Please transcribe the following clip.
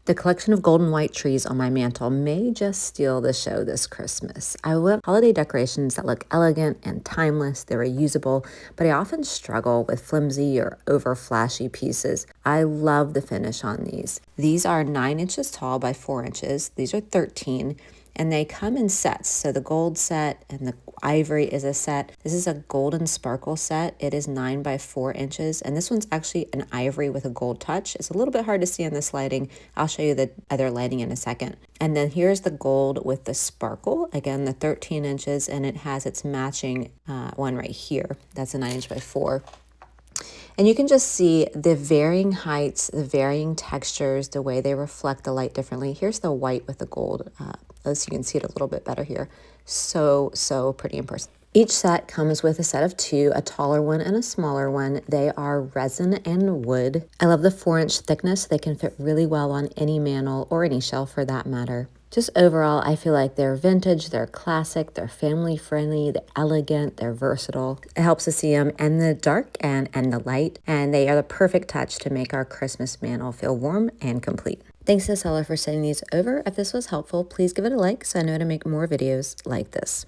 The collection of gold and white trees on my mantle may just steal the show this Christmas. I want holiday decorations that look elegant and timeless, they're reusable, but I often struggle with flimsy or over flashy pieces. I love the finish on these. These are 9 inches tall by 4 inches. These are 13. And they come in sets. So the gold set and the ivory is a set. This is a golden sparkle set. It is 9 by 4 inches. And this one's actually an ivory with a gold touch. It's a little bit hard to see in this lighting. I'll show you the other lighting in a second. And then here's the gold with the sparkle. Again, the 13 inches, and it has its matching one right here. That's a 9 inch by 4. And you can just see the varying heights, the varying textures, the way they reflect the light differently. Here's the white with the gold. So you can see it a little bit better here. So pretty in person. Each set comes with a set of 2, a taller one and a smaller one. They are resin and wood. I love the 4-inch thickness. They can fit really well on any mantle or any shelf for that matter. Just overall, I feel like they're vintage, they're classic, they're family friendly, they're elegant, they're versatile. It helps to see them in the dark and the light, and they are the perfect touch to make our Christmas mantle feel warm and complete. Thanks to the seller for sending these over. If this was helpful, please give it a like so I know to make more videos like this.